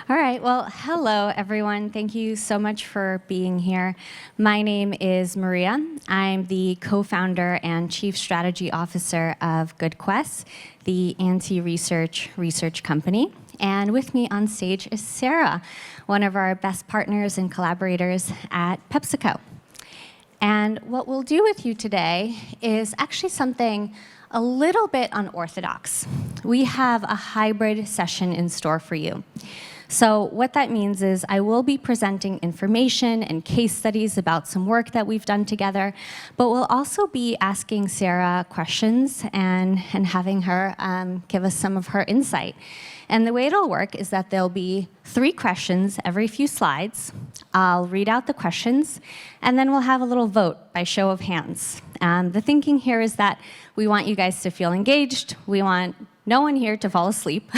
All right, well, hello, everyone. Thank you so much for being here. My name is Maria. I'm the co-founder and chief strategy officer of GoodQues, the anti-research research company. And with me on stage is Sarah, one of our best partners and collaborators at PepsiCo. And what we'll do with you today is actually something a little bit unorthodox. We have a hybrid session in store for you. So what that means is I will be presenting information and case studies about some work that we've done together, but we'll also be asking Sarah questions and having her give us some of her insight. And the way it'll work is that there'll be 3 questions every few slides. I'll read out the questions, and then we'll have a little vote by show of hands. The thinking here is that we want you guys to feel engaged. We want no one here to fall asleep,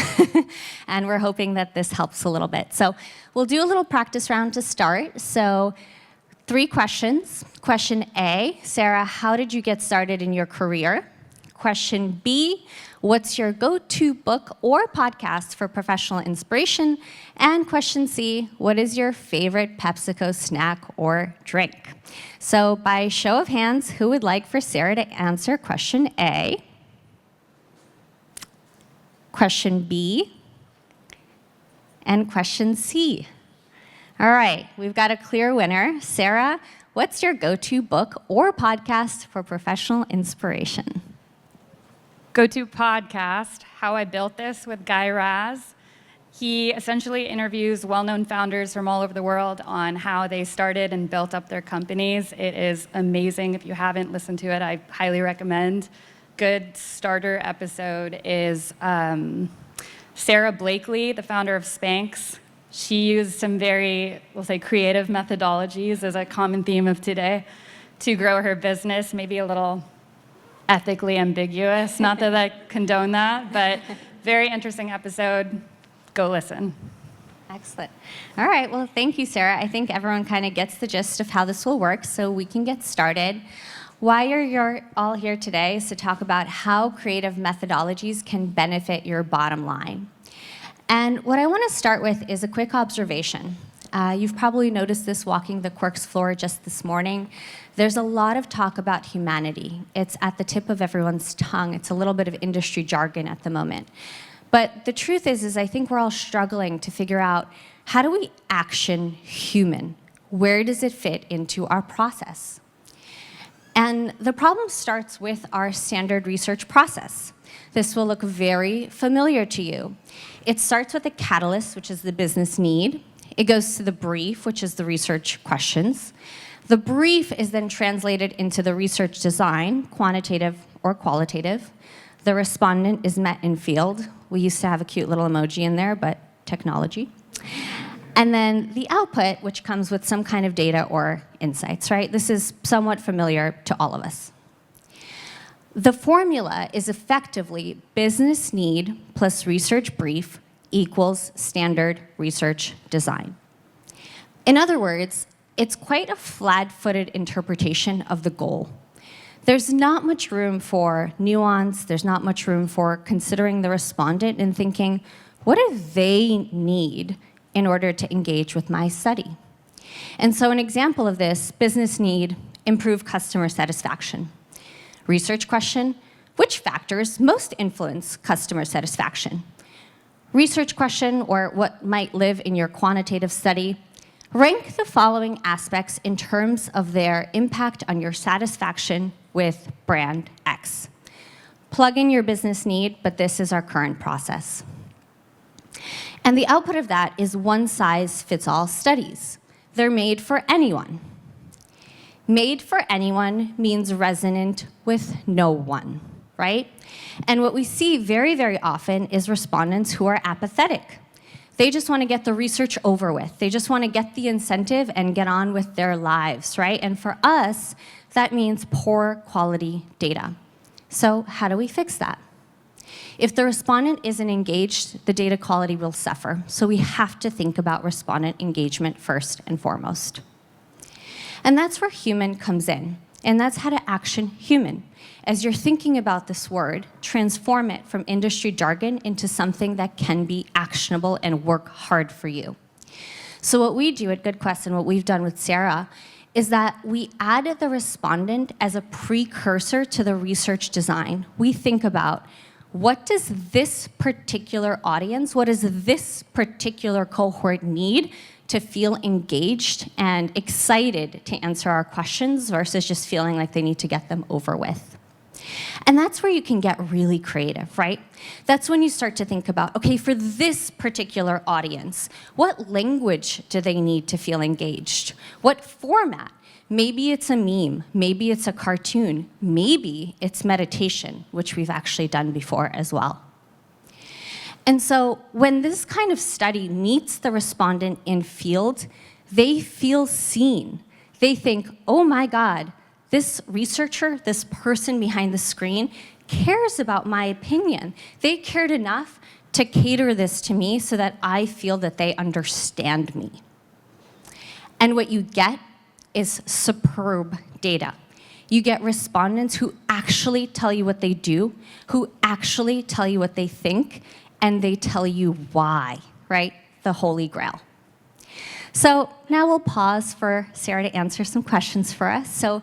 and we're hoping that this helps a little bit. So we'll do a little practice round to start. So 3 questions. Question A, Sarah, how did you get started in your career? Question B, what's your go-to book or podcast for professional inspiration? And question C, what is your favorite PepsiCo snack or drink? So by show of hands, who would like for Sarah to answer question A? Question B, and question C. All right, we've got a clear winner. Sarah, what's your go-to book or podcast for professional inspiration? Go-to podcast, How I Built This with Guy Raz. He essentially interviews well-known founders from all over the world on how they started and built up their companies. It is amazing. If you haven't listened to it, I highly recommend. Good starter episode is Sarah Blakely, the founder of Spanx. She used some very, we'll say, creative methodologies as a common theme of today to grow her business, maybe a little ethically ambiguous. Not that I condone that, but very interesting episode. Go listen. Excellent. All right, well, thank you, Sarah. I think everyone kind of gets the gist of how this will work, so we can get started. Why you're all here today is to talk about how creative methodologies can benefit your bottom line. And what I want to start with is a quick observation. You've probably noticed this walking the Quirks floor just this morning. There's a lot of talk about humanity. It's at the tip of everyone's tongue. It's a little bit of industry jargon at the moment. But the truth is I think we're all struggling to figure out, how do we action human? Where does it fit into our process? And the problem starts with our standard research process. This will look very familiar to you. It starts with a catalyst, which is the business need. It goes to the brief, which is the research questions. The brief is then translated into the research design, quantitative or qualitative. The respondent is met in field. We used to have a cute little emoji in there, but technology. And then the output, which comes with some kind of data or insights, right? This is somewhat familiar to all of us. The formula is effectively business need plus research brief equals standard research design. In other words, it's quite a flat-footed interpretation of the goal. There's not much room for nuance. There's not much room for considering the respondent and thinking, what do they need in order to engage with my study? And so an example of this, business need, improve customer satisfaction. Research question, which factors most influence customer satisfaction? Research question, or what might live in your quantitative study, rank the following aspects in terms of their impact on your satisfaction with brand X. Plug in your business need, but this is our current process. And the output of that is one-size-fits-all studies. They're made for anyone. Made for anyone means resonant with no one, right? And what we see very, very often is respondents who are apathetic. They just want to get the research over with. They just want to get the incentive and get on with their lives, right? And for us, that means poor quality data. So how do we fix that? If the respondent isn't engaged, the data quality will suffer. So we have to think about respondent engagement first and foremost. And that's where human comes in. and that's how to action human. As you're thinking about this word, transform it from industry jargon into something that can be actionable and work hard for you. So what we do at GoodQuest and what we've done with Sarah is that we add the respondent as a precursor to the research design. We think about, what does this particular audience, what does this particular cohort need to feel engaged and excited to answer our questions versus just feeling like they need to get them over with? And that's where you can get really creative, right? That's when you start to think about, okay, for this particular audience, what language do they need to feel engaged? What format? Maybe it's a meme, maybe it's a cartoon, maybe it's meditation, which we've actually done before as well. And so when this kind of study meets the respondent in field, they feel seen. They think, oh my God, this researcher, this person behind the screen cares about my opinion. They cared enough to cater this to me so that I feel that they understand me. And what you get is superb data. You get respondents who actually tell you what they do, who actually tell you what they think, and they tell you why, right? The Holy Grail. So now we'll pause for Sarah to answer some questions for us. So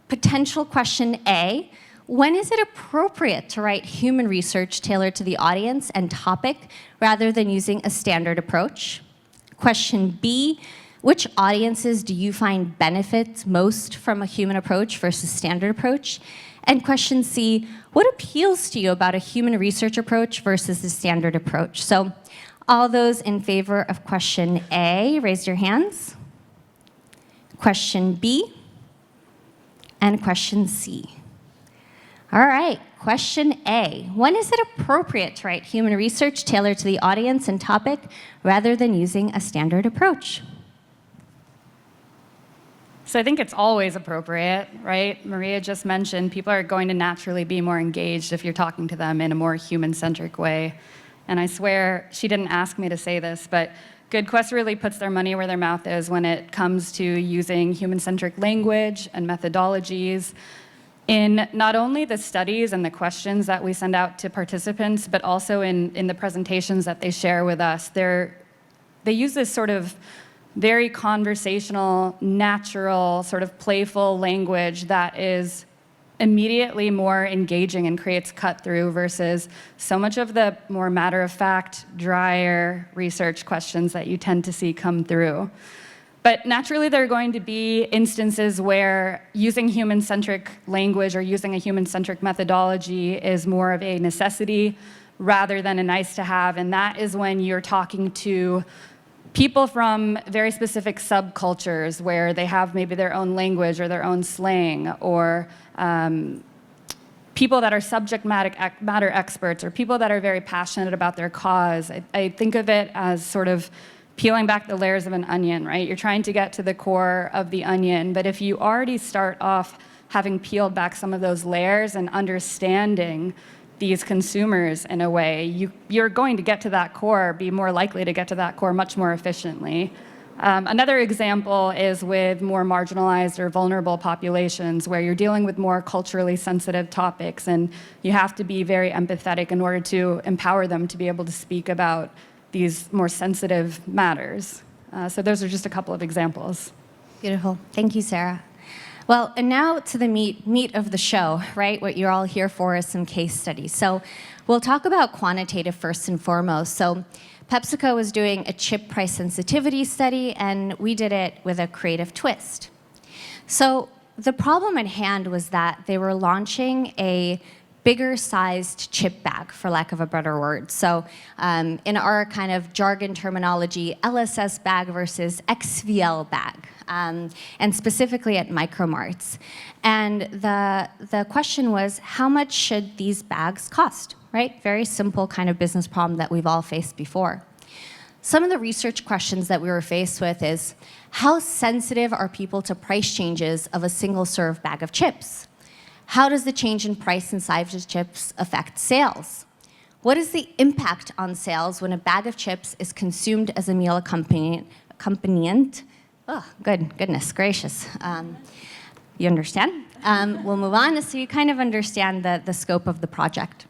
potential question A, when is it appropriate to write human research tailored to the audience and topic rather than using a standard approach? Question B, which audiences do you find benefits most from a human approach versus standard approach? And question C, what appeals to you about a human research approach versus the standard approach? So all those in favor of question A, raise your hands. Question B, and question C. All right, question A. When is it appropriate to write human research tailored to the audience and topic rather than using a standard approach? So I think it's always appropriate, right? Maria just mentioned people are going to naturally be more engaged if you're talking to them in a more human-centric way. And I swear, she didn't ask me to say this, but GoodQuest really puts their money where their mouth is when it comes to using human-centric language and methodologies in not only the studies and the questions that we send out to participants, but also in the presentations that they share with us. They use this sort of very conversational, natural, sort of playful language that is immediately more engaging and creates cut-through versus so much of the more matter-of-fact, drier research questions that you tend to see come through. But naturally, there are going to be instances where using human-centric language or using a human-centric methodology is more of a necessity rather than a nice-to-have, and that is when you're talking to people from very specific subcultures where they have maybe their own language or their own slang, or people that are subject matter experts, or people that are very passionate about their cause. I think of it as sort of peeling back the layers of an onion, right? You're trying to get to the core of the onion, but if you already start off having peeled back some of those layers and understanding these consumers in a way, you're going to get to that core, be more likely to get to that core much more efficiently. Another example is with more marginalized or vulnerable populations where you're dealing with more culturally sensitive topics and you have to be very empathetic in order to empower them to be able to speak about these more sensitive matters. So those are just a couple of examples. Beautiful. Thank you, Sarah. Well, and now to the meat of the show, right? What you're all here for is some case studies. So we'll talk about quantitative first and foremost. So PepsiCo was doing a chip price sensitivity study, and we did it with a creative twist. So the problem at hand was that they were launching a bigger sized chip bag, for lack of a better word. So in our kind of jargon terminology, LSS bag versus XVL bag, and specifically at micromarts. And the question was, how much should these bags cost, right? Very simple kind of business problem that we've all faced before. Some of the research questions that we were faced with is, how sensitive are people to price changes of a single serve bag of chips? How does the change in price and size of chips affect sales? What is the impact on sales when a bag of chips is consumed as a meal accompaniment? Oh, goodness gracious. You understand? we'll move on so you kind of understand the scope of the project.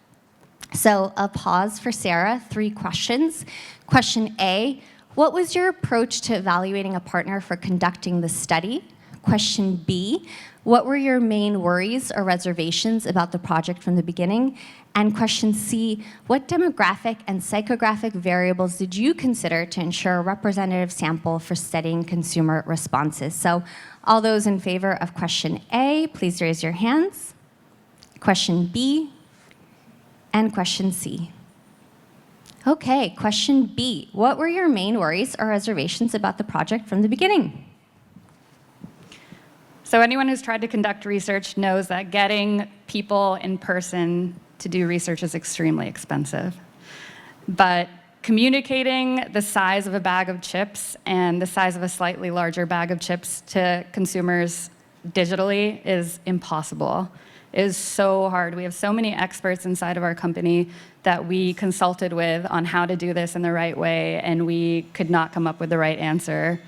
So a pause for Sarah, 3 questions. Question A, what was your approach to evaluating a partner for conducting the study? Question B, what were your main worries or reservations about the project from the beginning? And question C, what demographic and psychographic variables did you consider to ensure a representative sample for studying consumer responses? So all those in favor of question A, please raise your hands. Question B, and question C. Okay, question B, what were your main worries or reservations about the project from the beginning? So anyone who's tried to conduct research knows that getting people in person to do research is extremely expensive. But communicating the size of a bag of chips and the size of a slightly larger bag of chips to consumers digitally is impossible. It is so hard. We have so many experts inside of our company that we consulted with on how to do this in the right way, and we could not come up with the right answer.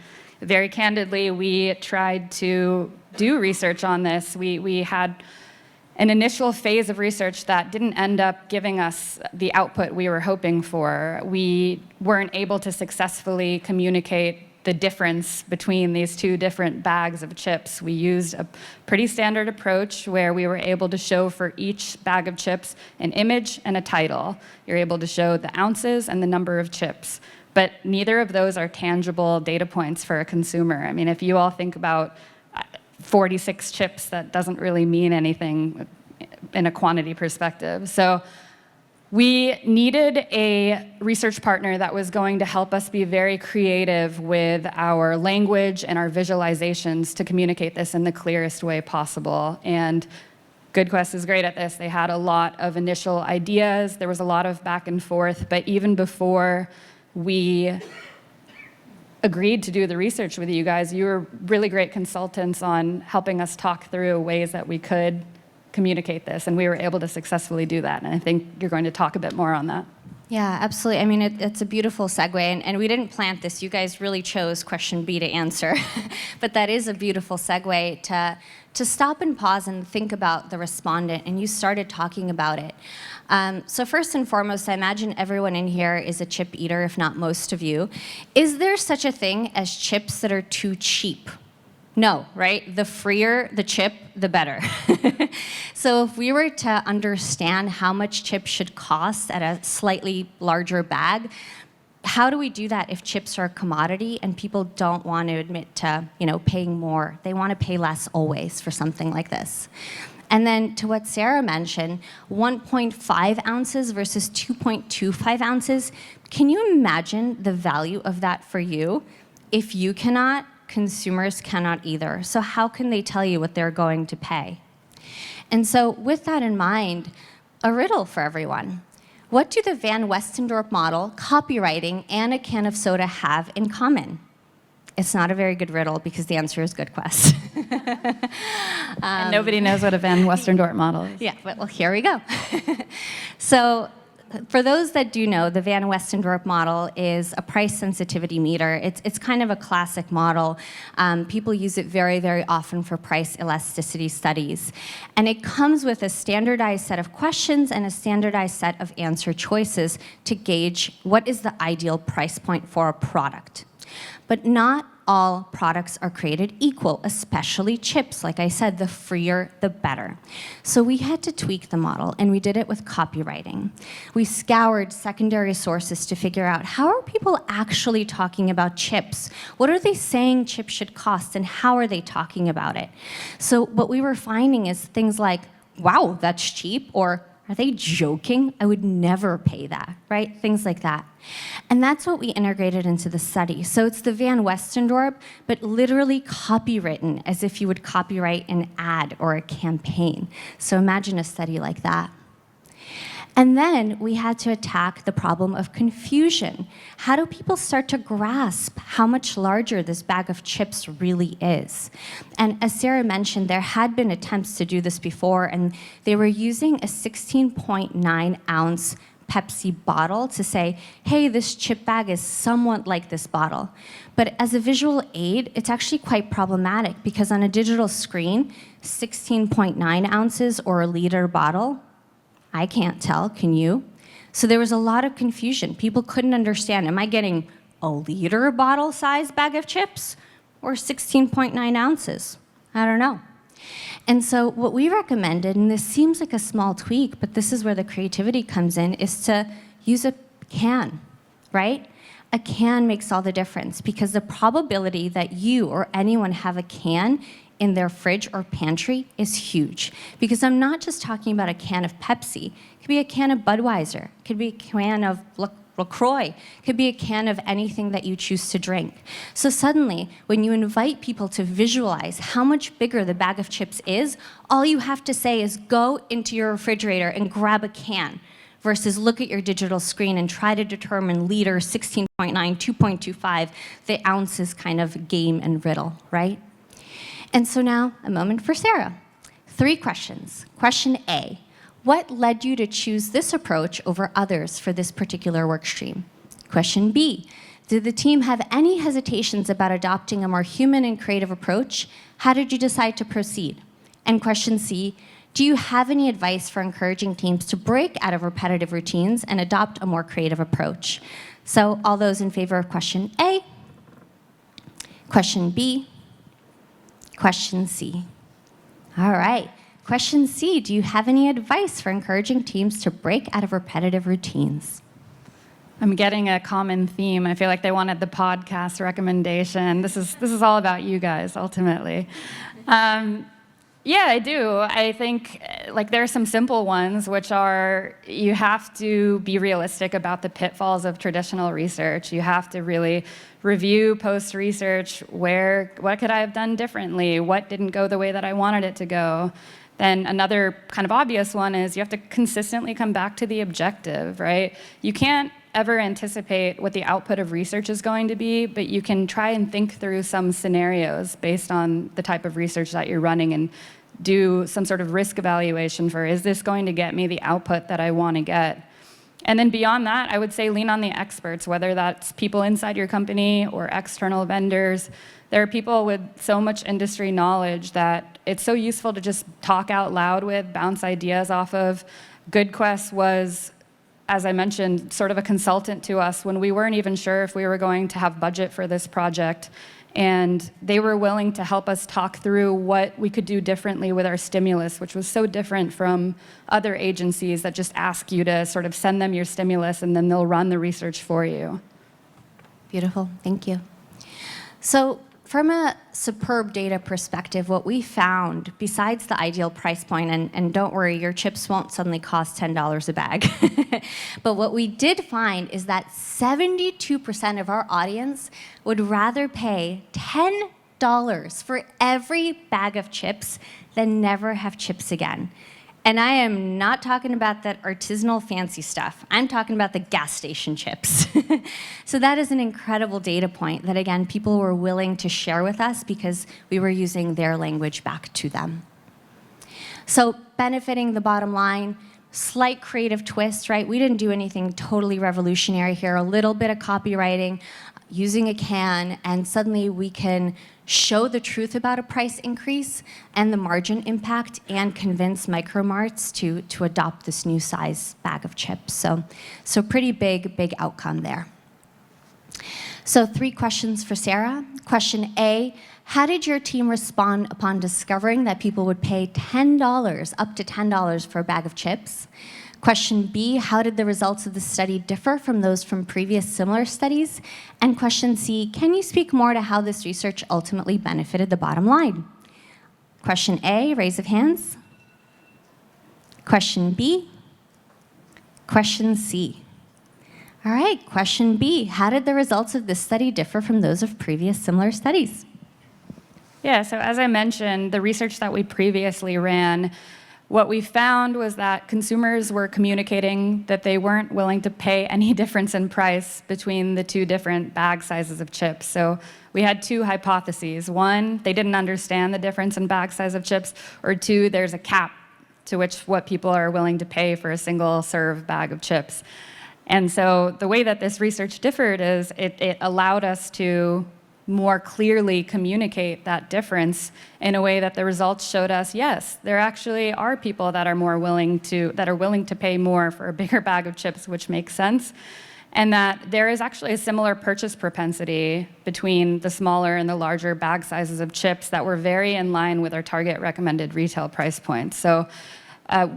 Very candidly, we tried to do research on this. We had an initial phase of research that didn't end up giving us the output we were hoping for. We weren't able to successfully communicate the difference between these 2 different bags of chips. We used a pretty standard approach where we were able to show for each bag of chips an image and a title. You're able to show the ounces and the number of chips. But neither of those are tangible data points for a consumer. I mean, if you all think about 46 chips, that doesn't really mean anything in a quantity perspective. So we needed a research partner that was going to help us be very creative with our language and our visualizations to communicate this in the clearest way possible. And GoodQuest is great at this. They had a lot of initial ideas. There was a lot of back and forth. But even before we agreed to do the research with you guys, you were really great consultants on helping us talk through ways that we could communicate this, and we were able to successfully do that. And I think you're going to talk a bit more on that. Yeah, absolutely. I mean, it's a beautiful segue, and we didn't plant this. You guys really chose question B to answer. But that is a beautiful segue to stop and pause and think about the respondent, and you started talking about it. So first and foremost, I imagine everyone in here is a chip eater, if not most of you. Is there such a thing as chips that are too cheap? No, right? The freer the chip, the better. So if we were to understand how much chips should cost at a slightly larger bag, how do we do that if chips are a commodity and people don't want to admit to, paying more? They want to pay less always for something like this. And then to what Sarah mentioned, 1.5 ounces versus 2.25 ounces, can you imagine the value of that for you? If you cannot, consumers cannot either. So how can they tell you what they're going to pay? And so with that in mind, a riddle for everyone. What do the Van Westendorp model, copywriting, and a can of soda have in common? It's not a very good riddle because the answer is GoodQuest. And nobody knows what a Van Westendorp model is. Yeah, well, here we go. So for those that do know, the Van Westendorp model is a price sensitivity meter. It's kind of a classic model. People use it very, very often for price elasticity studies. And it comes with a standardized set of questions and a standardized set of answer choices to gauge what is the ideal price point for a product. But not all products are created equal, especially chips. Like I said, the freer, the better. So we had to tweak the model, and we did it with copywriting. We scoured secondary sources to figure out how are people actually talking about chips? What are they saying chips should cost, and how are they talking about it? So what we were finding is things like, wow, that's cheap, or are they joking? I would never pay that, right? Things like that. And that's what we integrated into the study. So it's the Van Westendorp, but literally copywritten as if you would copyright an ad or a campaign. So imagine a study like that. And then we had to attack the problem of confusion. How do people start to grasp how much larger this bag of chips really is? And as Sarah mentioned, there had been attempts to do this before, and they were using a 16.9 ounce Pepsi bottle to say, hey, this chip bag is somewhat like this bottle. But as a visual aid, it's actually quite problematic because on a digital screen, 16.9 ounces or a liter bottle, I can't tell, can you? So there was a lot of confusion. People couldn't understand, am I getting a liter bottle size bag of chips or 16.9 ounces? I don't know. And so what we recommended, and this seems like a small tweak, but this is where the creativity comes in, is to use a can, right? A can makes all the difference because the probability that you or anyone have a can in their fridge or pantry is huge. Because I'm not just talking about a can of Pepsi. It could be a can of Budweiser. It could be a can of LaCroix, could be a can of anything that you choose to drink. So suddenly, when you invite people to visualize how much bigger the bag of chips is, all you have to say is go into your refrigerator and grab a can, versus look at your digital screen and try to determine liter, 16.9, 2.25, the ounces kind of game and riddle, right? And so now, a moment for Sarah. 3 questions. Question A. What led you to choose this approach over others for this particular work stream? Question B, did the team have any hesitations about adopting a more human and creative approach? How did you decide to proceed? And question C, do you have any advice for encouraging teams to break out of repetitive routines and adopt a more creative approach? So all those in favor of question A, question B, question C. All right. Question C, do you have any advice for encouraging teams to break out of repetitive routines? I'm getting a common theme. I feel like they wanted the podcast recommendation. This is all about you guys, ultimately. Yeah, I do. I think like there are some simple ones, which are you have to be realistic about the pitfalls of traditional research. You have to really review post-research. What could I have done differently? What didn't go the way that I wanted it to go? Then another kind of obvious one is you have to consistently come back to the objective, right? You can't ever anticipate what the output of research is going to be, but you can try and think through some scenarios based on the type of research that you're running and do some sort of risk evaluation for, is this going to get me the output that I want to get? And then beyond that, I would say lean on the experts, whether that's people inside your company or external vendors. There are people with so much industry knowledge that it's so useful to just talk out loud with, bounce ideas off of. GoodQuest was, as I mentioned, sort of a consultant to us when we weren't even sure if we were going to have budget for this project. And they were willing to help us talk through what we could do differently with our stimulus, which was so different from other agencies that just ask you to sort of send them your stimulus and then they'll run the research for you. Beautiful, thank you. So from a superb data perspective, what we found, besides the ideal price point, and don't worry, your chips won't suddenly cost $10 a bag, but what we did find is that 72% of our audience would rather pay $10 for every bag of chips than never have chips again. And I am not talking about that artisanal fancy stuff. I'm talking about the gas station chips. So that is an incredible data point that, again, people were willing to share with us because we were using their language back to them. So benefiting the bottom line, slight creative twist, right? We didn't do anything totally revolutionary here. A little bit of copywriting, using a can, and suddenly we can show the truth about a price increase and the margin impact and convince micromarts to adopt this new size bag of chips. So pretty big outcome there. So 3 questions for Sarah. Question A, how did your team respond upon discovering that people would pay $10, up to $10 for a bag of chips? Question B, how did the results of the study differ from those from previous similar studies? And question C, can you speak more to how this research ultimately benefited the bottom line? Question A, raise of hands. Question B. Question C. All right, question B, how did the results of this study differ from those of previous similar studies? Yeah, so as I mentioned, the research that we previously ran, what we found was that consumers were communicating that they weren't willing to pay any difference in price between the 2 different bag sizes of chips. So we had 2 hypotheses. 1, they didn't understand the difference in bag size of chips, or 2, there's a cap to what people are willing to pay for a single serve bag of chips. And so the way that this research differed is it allowed us to more clearly communicate that difference in a way that the results showed us, yes, there actually are people that are willing to pay more for a bigger bag of chips, which makes sense. And that there is actually a similar purchase propensity between the smaller and the larger bag sizes of chips that were very in line with our target recommended retail price points. So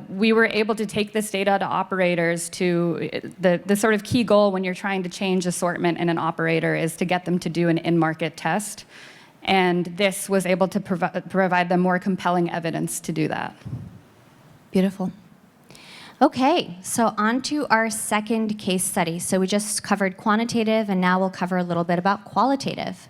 we were able to take this data to operators to the sort of key goal when you're trying to change assortment in an operator is to get them to do an in-market test. And this was able to provide them more compelling evidence to do that. Beautiful. Okay, so on to our second case study. So we just covered quantitative, and now we'll cover a little bit about qualitative.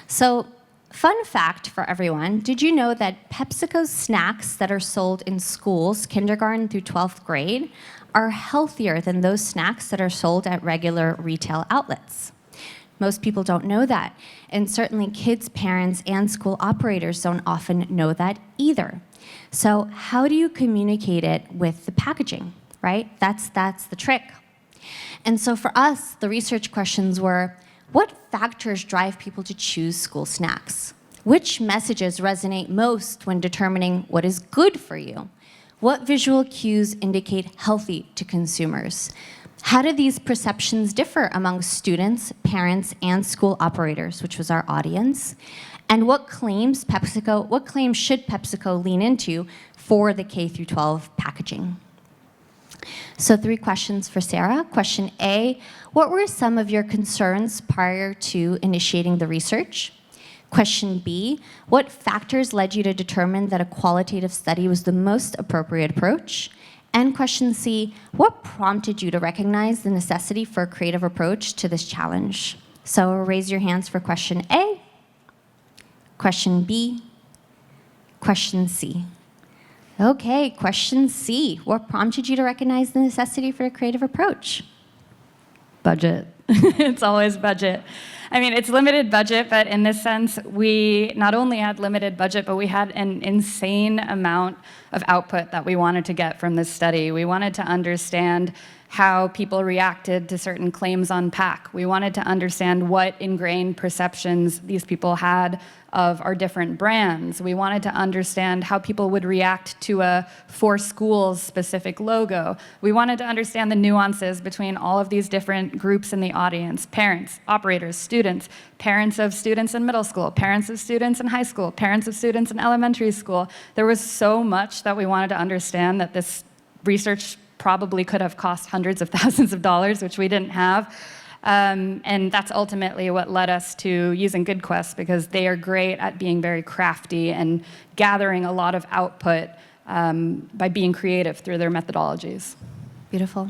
So fun fact for everyone, did you know that PepsiCo's snacks that are sold in schools, kindergarten through 12th grade, are healthier than those snacks that are sold at regular retail outlets? Most people don't know that, and certainly kids, parents, and school operators don't often know that either. So how do you communicate it with the packaging, right? That's the trick. And so for us, the research questions were, what factors drive people to choose school snacks? Which messages resonate most when determining what is good for you? What visual cues indicate healthy to consumers? How do these perceptions differ among students, parents, and school operators, which was our audience? And what claims should PepsiCo lean into for the K through 12 packaging? So 3 questions for Sarah. Question A, what were some of your concerns prior to initiating the research? Question B, what factors led you to determine that a qualitative study was the most appropriate approach? And question C, what prompted you to recognize the necessity for a creative approach to this challenge? So raise your hands for question A, question B, question C. Okay, question C. What prompted you to recognize the necessity for a creative approach? Budget. It's always budget. I mean, it's limited budget, but in this sense, we not only had limited budget, but we had an insane amount of output that we wanted to get from this study. We wanted to understand how people reacted to certain claims on pack. We wanted to understand what ingrained perceptions these people had of our different brands. We wanted to understand how people would react to a for schools specific logo. We wanted to understand the nuances between all of these different groups in the audience: parents, operators, students, parents of students in middle school, parents of students in high school, parents of students in elementary school. There was so much that we wanted to understand that this research probably could have cost hundreds of thousands of dollars, which we didn't have. And that's ultimately what led us to using GoodQuest, because they are great at being very crafty and gathering a lot of output by being creative through their methodologies. Beautiful.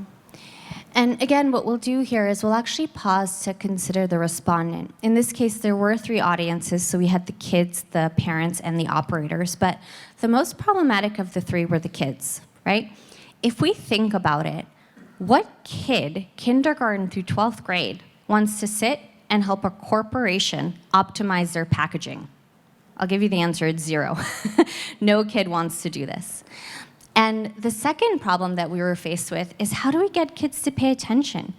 And again, what we'll do here is we'll actually pause to consider the respondent. In this case, there were 3 audiences, so we had the kids, the parents, and the operators, but the most problematic of the 3 were the kids, right? If we think about it, what kid, kindergarten through 12th grade, wants to sit and help a corporation optimize their packaging? I'll give you the answer, it's 0. No kid wants to do this. And the second problem that we were faced with is, how do we get kids to pay attention?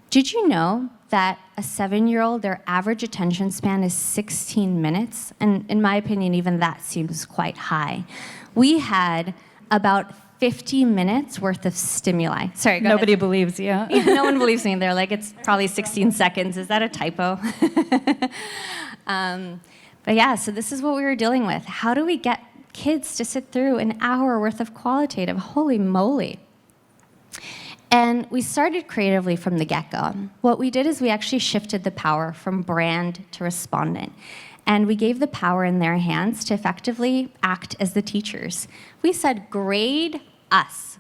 Did you know that a 7-year-old, their average attention span is 16 minutes? And in my opinion, even that seems quite high. We had about 50 minutes worth of stimuli. Sorry, go Nobody ahead. believes you. Yeah, no one believes me. They're like, it's probably 16 seconds. Is that a typo? But yeah, so this is what we were dealing with. How do we get kids to sit through an hour worth of qualitative? Holy moly. And we started creatively from the get-go. What we did is we actually shifted the power from brand to respondent. And we gave the power in their hands to effectively act as the teachers. We said, grade us.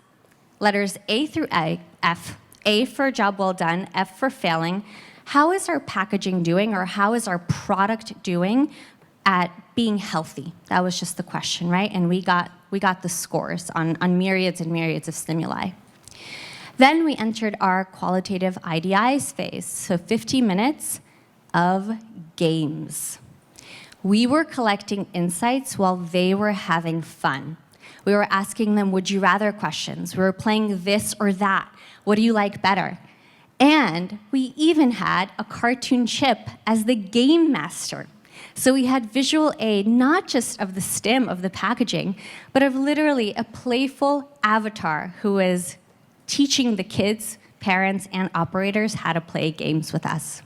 Letters A through F. A for job well done, F for failing. How is our packaging doing, or how is our product doing at being healthy? That was just the question, right? And we got the scores on myriads and myriads of stimuli. Then we entered our qualitative IDIs phase, so 50 minutes of games. We were collecting insights while they were having fun. We were asking them would you rather questions. We were playing this or that. What do you like better? And we even had a cartoon chip as the game master. So we had visual aid, not just of the stem of the packaging, but of literally a playful avatar who is teaching the kids, parents, and operators how to play games with us.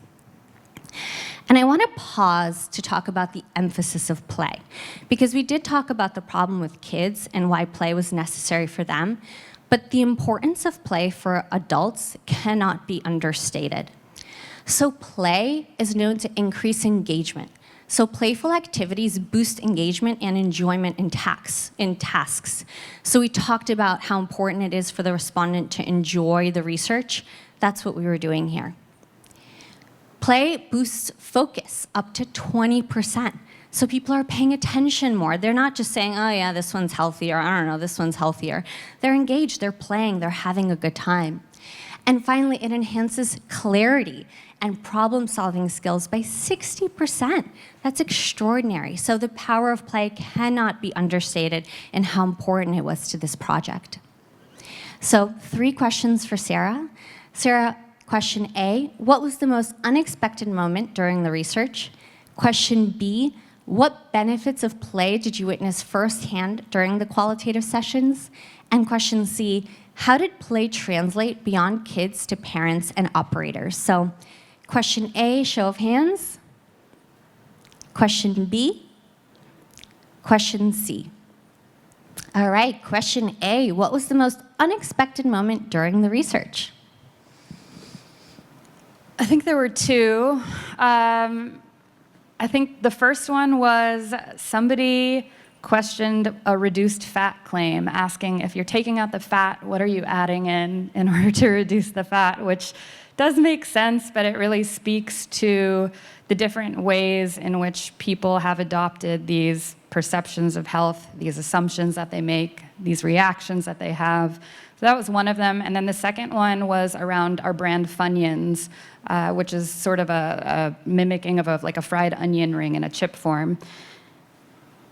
And I want to pause to talk about the emphasis of play, because we did talk about the problem with kids and why play was necessary for them, but the importance of play for adults cannot be understated. So play is known to increase engagement. So playful activities boost engagement and enjoyment in tasks. So we talked about how important it is for the respondent to enjoy the research. That's what we were doing here. Play boosts focus up to 20%. So people are paying attention more. They're not just saying, oh yeah, this one's healthier, I don't know, this one's healthier. They're engaged, they're playing, they're having a good time. And finally, it enhances clarity and problem-solving skills by 60%. That's extraordinary. So the power of play cannot be understated in how important it was to this project. So 3 questions for Sarah. Sarah, question A, what was the most unexpected moment during the research? Question B, what benefits of play did you witness firsthand during the qualitative sessions? And question C, how did play translate beyond kids to parents and operators? So question A, show of hands. Question B. Question C. All right, question A, what was the most unexpected moment during the research? I think there were 2. I think the first one was somebody questioned a reduced fat claim, asking if you're taking out the fat, what are you adding in order to reduce the fat, which does make sense, but it really speaks to the different ways in which people have adopted these perceptions of health, these assumptions that they make, these reactions that they have. So that was one of them. And then the second one was around our brand Funyuns, which is sort of a mimicking of like a fried onion ring in a chip form.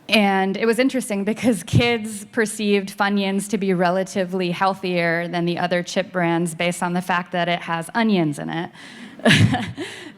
And it was interesting because kids perceived Funyuns to be relatively healthier than the other chip brands based on the fact that it has onions in it.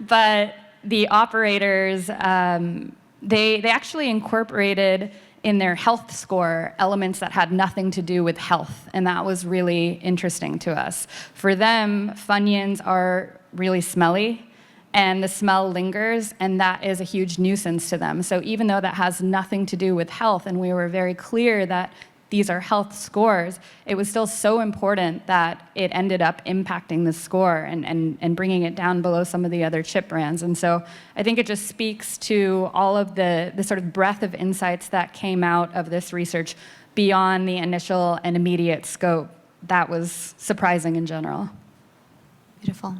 But the operators, they actually incorporated in their health score elements that had nothing to do with health, and that was really interesting to us. For them, Funyuns are really smelly, and the smell lingers, and that is a huge nuisance to them. So even though that has nothing to do with health, and we were very clear that these are health scores, it was still so important that it ended up impacting the score and bringing it down below some of the other chip brands. And so I think it just speaks to all of the sort of breadth of insights that came out of this research beyond the initial and immediate scope. That was surprising in general. Beautiful.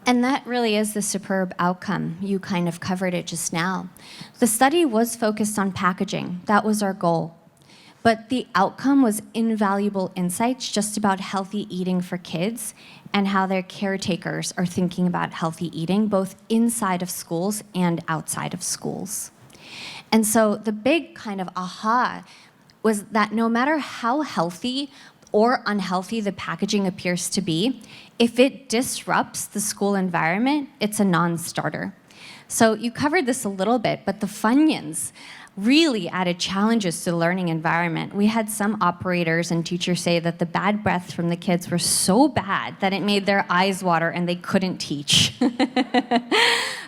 And that really is the superb outcome. You kind of covered it just now. The study was focused on packaging. That was our goal. But the outcome was invaluable insights just about healthy eating for kids and how their caretakers are thinking about healthy eating, both inside of schools and outside of schools. And so the big kind of aha was that no matter how healthy or unhealthy the packaging appears to be, if it disrupts the school environment, it's a non-starter. So you covered this a little bit, but the Funyuns really added challenges to the learning environment. We had some operators and teachers say that the bad breath from the kids were so bad that it made their eyes water and they couldn't teach.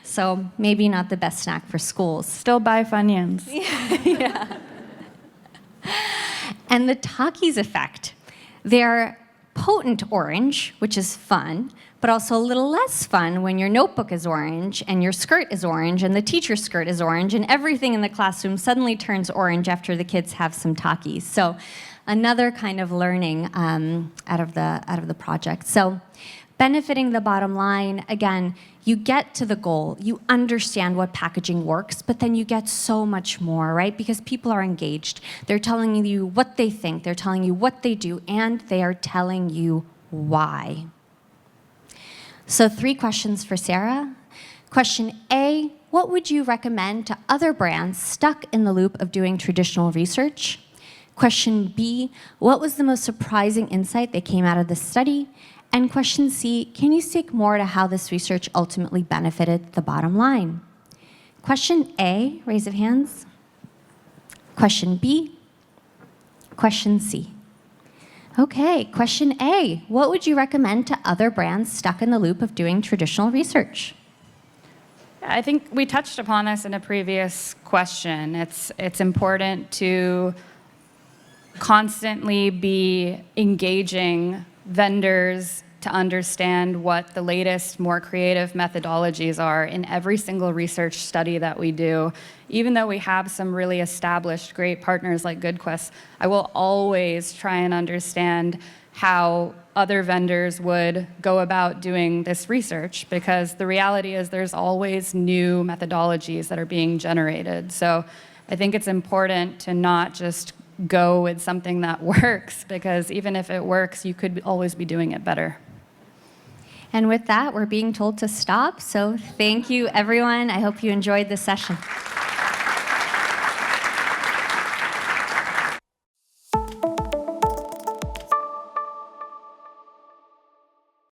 So maybe not the best snack for schools. Still buy Funyuns. Yeah. And the Takis effect. They're potent orange, which is fun, but also a little less fun when your notebook is orange and your skirt is orange and the teacher's skirt is orange and everything in the classroom suddenly turns orange after the kids have some Takis. So another kind of learning out of the project. So benefiting the bottom line, again, you get to the goal, you understand what packaging works, but then you get so much more, right? Because people are engaged. They're telling you what they think, they're telling you what they do, and they are telling you why. So 3 questions for Sarah. Question A, what would you recommend to other brands stuck in the loop of doing traditional research? Question B, what was the most surprising insight that came out of this study? And question C, can you speak more to how this research ultimately benefited the bottom line? Question A, raise of hands. Question B, question C. Okay, question A, what would you recommend to other brands stuck in the loop of doing traditional research? I think we touched upon this in a previous question. It's important to constantly be engaging vendors to understand what the latest, more creative methodologies are in every single research study that we do. Even though we have some really established great partners like GoodQuest, I will always try and understand how other vendors would go about doing this research, because the reality is there's always new methodologies that are being generated. So I think it's important to not just go with something that works, because even if it works, you could always be doing it better. And with that, we're being told to stop. So thank you, everyone. I hope you enjoyed this session.